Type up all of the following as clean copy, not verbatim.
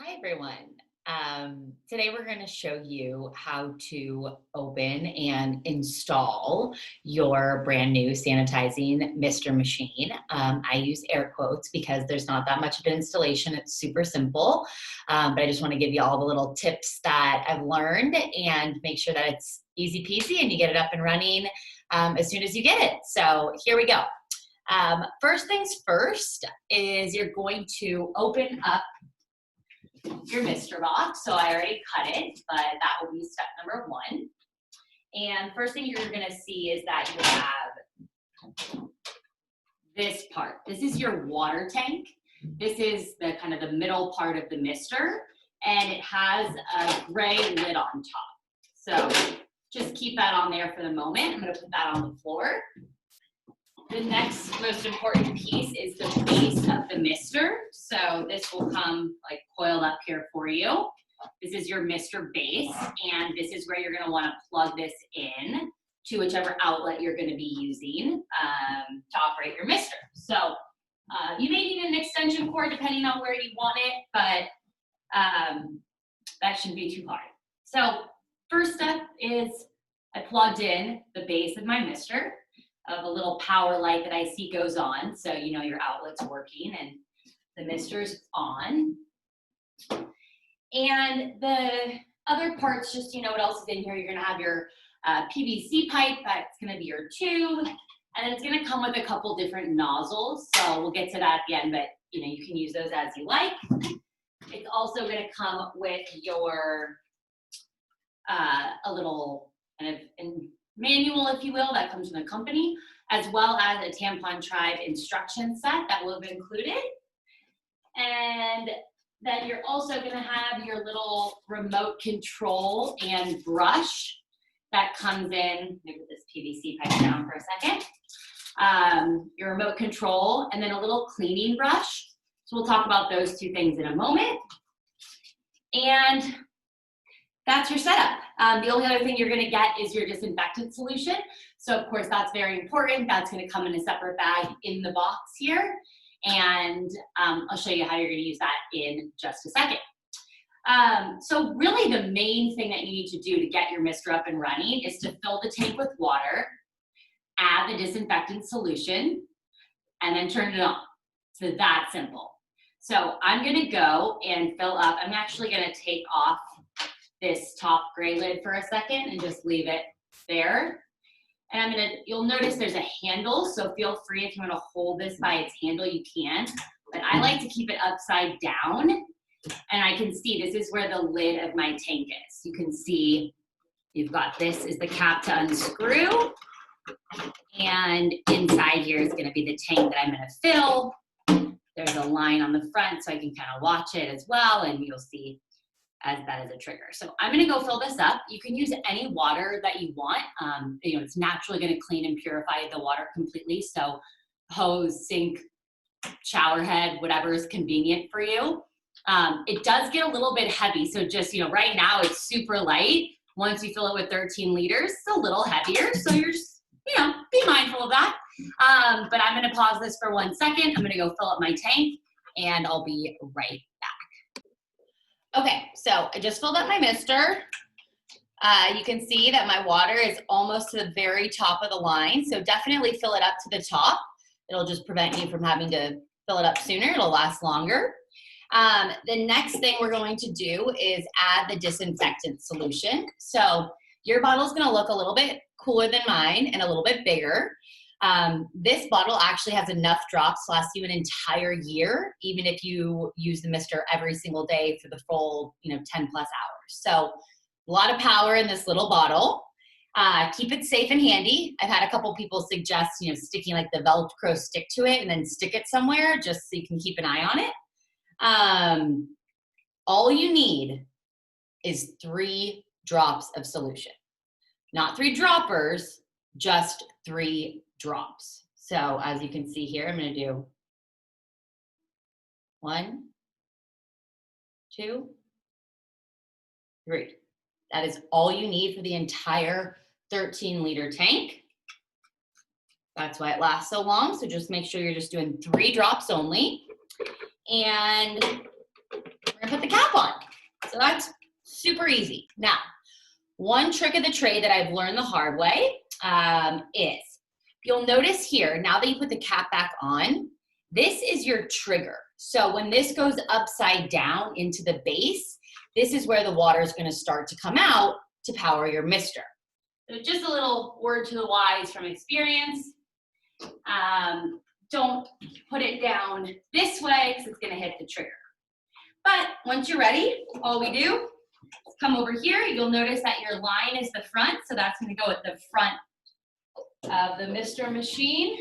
Hi, everyone. Today we're going to show you how to open and install your brand new sanitizing Mister machine. I use air quotes because there's not that much of an installation. It's super simple, but I just want to give you all the little tips that I've learned and make sure that it's easy peasy and you get it up and running as soon as you get it. So here we go. First things first is you're going to open up your Mister box. So I already cut it, but that will be step number one. And first thing you're going to see is that you have this part. This is your water tank. This is the kind of the middle part of the Mister, and it has a gray lid on top. So just keep that on there for the moment. I'm going to put that on the floor. The next most important piece is the base of the Mister. So this will come like coiled up here for you. This is your Mister base, and this is where you're going to want to plug this in to whichever outlet you're going to be using to operate your Mister. So you may need an extension cord depending on where you want it, but that shouldn't be too hard. So first step is I plugged in the base of my Mister. Of a little power light that I see goes on, so you know your outlet's working and the Mister's on. And the other parts, just you know what else is in here, you're gonna have your PVC pipe, that's gonna be your tube, and then it's gonna come with a couple different nozzles, so we'll get to that at the end, but you know, you can use those as you like. It's also gonna come with your, a little kind of manual, if you will, that comes from the company, as well as a Tampon Tribe instruction set that will have included. And then you're also going to have your little remote control and brush that comes in. Let me put this PVC pipe down for a second. Your remote control, and then a little cleaning brush. So we'll talk about those two things in a moment. And that's your setup. The only other thing you're gonna get is your disinfectant solution. So of course that's very important. That's gonna come in a separate bag in the box here. And I'll show you how you're gonna use that in just a second. So really the main thing that you need to do to get your Mister up and running is to fill the tank with water, add the disinfectant solution, and then turn it on. So that simple. So I'm gonna go and fill up. I'm actually gonna take off this top gray lid for a second and just leave it there. And you'll notice there's a handle, so feel free if you want to hold this by its handle, you can. But I like to keep it upside down, and I can see this is where the lid of my tank is. You can see you've got this is the cap to unscrew, and inside here is going to be the tank that I'm going to fill. There's a line on the front, so I can kind of watch it as well, and you'll see as that is a trigger. So I'm gonna go fill this up. You can use any water that you want. You know, it's naturally gonna clean and purify the water completely. So hose, sink, shower head, whatever is convenient for you. It does get a little bit heavy. So just, you know, right now it's super light. Once you fill it with 13 liters, it's a little heavier. So you're just, you know, be mindful of that. But I'm gonna pause this for 1 second. I'm gonna go fill up my tank and I'll be right back. Okay, so I just filled up my Mister. You can see that my water is almost to the very top of the line, so definitely fill it up to the top. It'll just prevent you from having to fill it up sooner. It'll last longer. The next thing we're going to do is add the disinfectant solution. So your bottle is going to look a little bit cooler than mine and a little bit bigger. This bottle actually has enough drops to last you an entire year, even if you use the Mister every single day for the full, 10 plus hours. So a lot of power in this little bottle. Keep it safe and handy. I've had a couple people suggest, sticking like the Velcro stick to it and then stick it somewhere just so you can keep an eye on it. All you need is 3 drops of solution. Not 3 droppers, just 3 drops. So as you can see here, I'm going to do 1, 2, 3. That is all you need for the entire 13-liter tank. That's why it lasts so long. So just make sure you're just doing 3 drops only. And we're gonna put the cap on. So that's super easy. Now, one trick of the trade that I've learned the hard way is, you'll notice here, now that you put the cap back on, this is your trigger. So when this goes upside down into the base, this is where the water is going to start to come out to power your mister. So just a little word to the wise from experience. Don't put it down this way because it's going to hit the trigger. But once you're ready, all we do is come over here. You'll notice that your line is the front, so that's going to go at the front of the mister machine.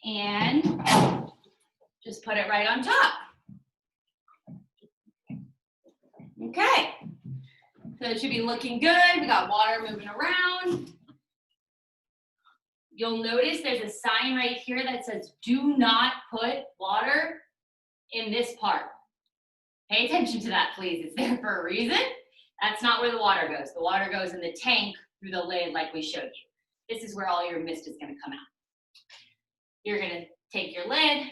And just put it right on top. Okay, so it should be looking good. We got water moving around. You'll notice there's a sign right here that says, do not put water in this part. Pay attention to that, please. It's there for a reason. That's not where the water goes. The water goes in the tank through the lid like we showed you. This is where all your mist is gonna come out. You're gonna take your lid,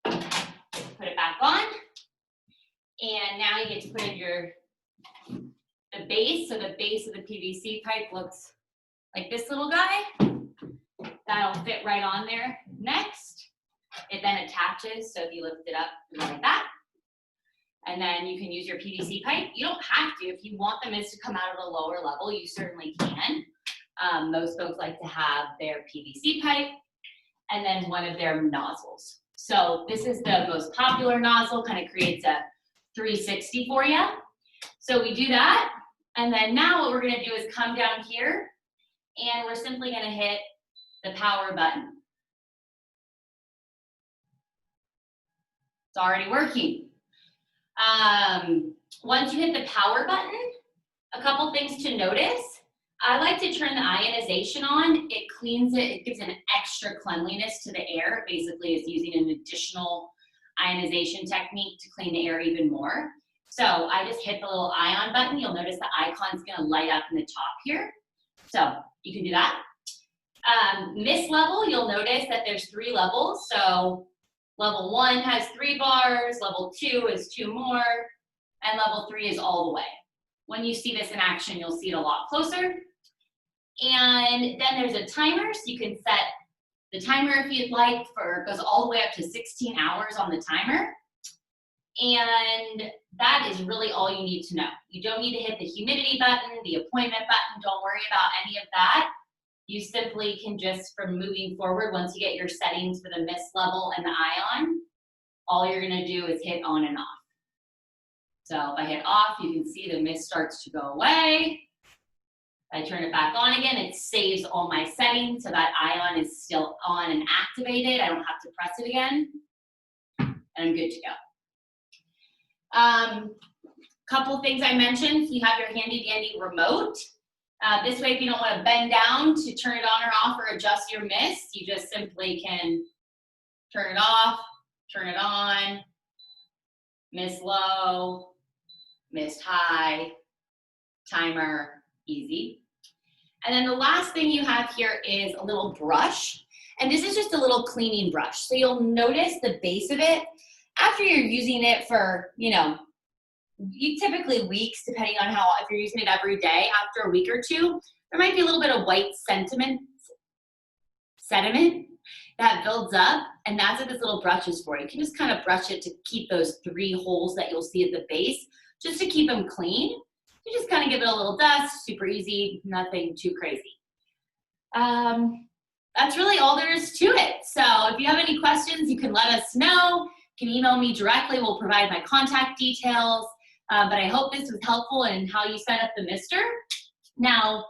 put it back on, and now you get to put in the base. So the base of the PVC pipe looks like this little guy. That'll fit right on there. Next, it then attaches, so if you lift it up like that, and then you can use your PVC pipe. You don't have to. If you want the mist to come out at a lower level, you certainly can. Most folks like to have their PVC pipe and then one of their nozzles. So this is the most popular nozzle, kind of creates a 360 for you. So we do that, and then now what we're gonna do is come down here, and we're simply gonna hit the power button. It's already working. Once you hit the power button, a couple things to notice. I like to turn the ionization on. It cleans it. It gives an extra cleanliness to the air. It basically is using an additional ionization technique to clean the air even more. So I just hit the little ion button. You'll notice the icon's gonna light up in the top here. So you can do that. Mist level, you'll notice that there's 3 levels. So level 1 has 3 bars, level 2 is 2 more, and level 3 is all the way. When you see this in action, you'll see it a lot closer. And then there's a timer, so you can set the timer if you'd like, it goes all the way up to 16 hours on the timer. And that is really all you need to know. You don't need to hit the humidity button, the appointment button, don't worry about any of that. You simply can just, from moving forward, once you get your settings for the mist level and the ion, all you're gonna do is hit on and off. So if I hit off, you can see the mist starts to go away. If I turn it back on again, it saves all my settings so that ion is still on and activated. I don't have to press it again, and I'm good to go. Couple things I mentioned, so you have your handy dandy remote. This way, if you don't want to bend down to turn it on or off or adjust your mist, you just simply can turn it off, turn it on, mist low, mist high, timer, easy. And then the last thing you have here is a little brush. And this is just a little cleaning brush. So you'll notice the base of it, after you're using it for, typically weeks, depending on if you're using it every day, after a week or two, there might be a little bit of white sediment that builds up, and that's what this little brush is for. You can just kind of brush it to keep those 3 holes that you'll see at the base, just to keep them clean. You just kind of give it a little dust, super easy, nothing too crazy. That's really all there is to it. So if you have any questions, you can let us know. You can email me directly. We'll provide my contact details. But I hope this was helpful in how you set up the mister. Now,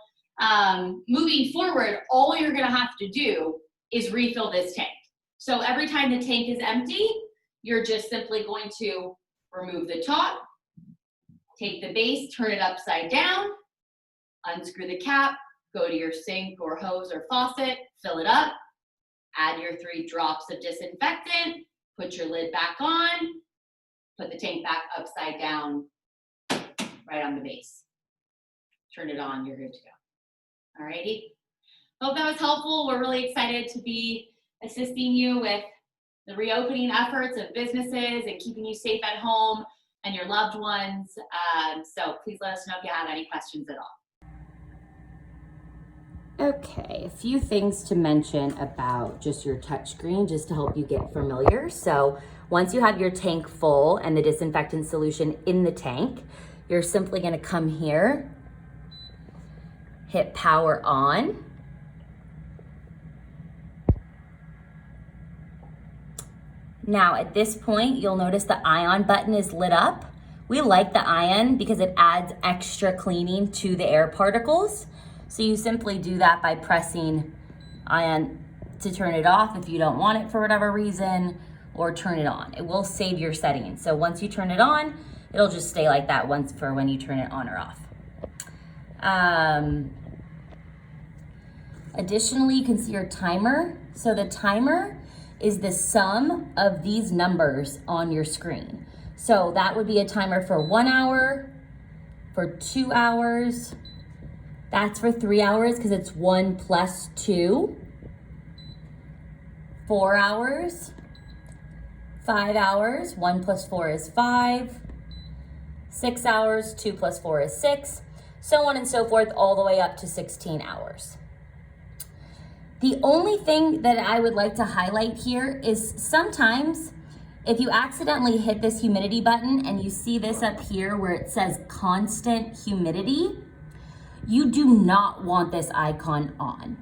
moving forward, all you're gonna have to do is refill this tank. So every time the tank is empty, you're just simply going to remove the top, take the base, turn it upside down, unscrew the cap, go to your sink or hose or faucet, fill it up, add your 3 drops of disinfectant, put your lid back on, put the tank back upside down, right on the base. Turn it on, you're good to go. Alrighty. Hope that was helpful. We're really excited to be assisting you with the reopening efforts of businesses and keeping you safe at home and your loved ones. So please let us know if you have any questions at all. Okay, a few things to mention about just your touchscreen, just to help you get familiar. So once you have your tank full and the disinfectant solution in the tank, you're simply gonna come here, hit power on. Now at this point, you'll notice the ion button is lit up. We like the ion because it adds extra cleaning to the air particles. So you simply do that by pressing ion to turn it off if you don't want it for whatever reason, or turn it on. It will save your settings. So once you turn it on, it'll just stay like that once for when you turn it on or off. Additionally, you can see your timer. So the timer is the sum of these numbers on your screen. So that would be a timer for 1 hour, for 2 hours, that's for 3 hours because it's 1 plus 2, 4 hours, 5 hours, 1 plus 4 is 5, 6 hours, 2 plus 4 is 6, so on and so forth, all the way up to 16 hours. The only thing that I would like to highlight here is sometimes if you accidentally hit this humidity button and you see this up here where it says constant humidity, you do not want this icon on.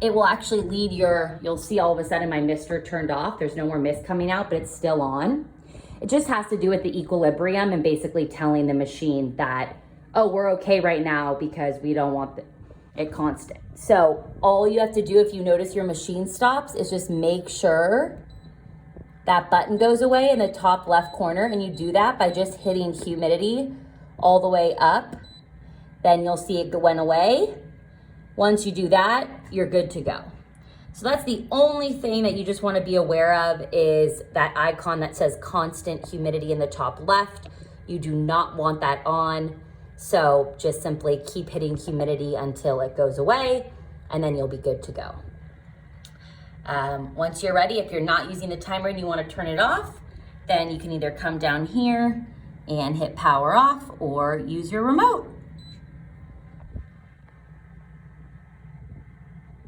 It will actually leave you'll see all of a sudden my mister turned off. There's no more mist coming out, but it's still on. It just has to do with the equilibrium and basically telling the machine that, oh, we're okay right now because we don't want it constant. So all you have to do if you notice your machine stops is just make sure that button goes away in the top left corner, and you do that by just hitting humidity all the way up. Then you'll see it went away. Once you do that, you're good to go. So that's the only thing that you just want to be aware of is that icon that says constant humidity in the top left. You do not want that on. So just simply keep hitting humidity until it goes away, and then you'll be good to go. Once you're ready, if you're not using the timer and you want to turn it off, then you can either come down here and hit power off or use your remote.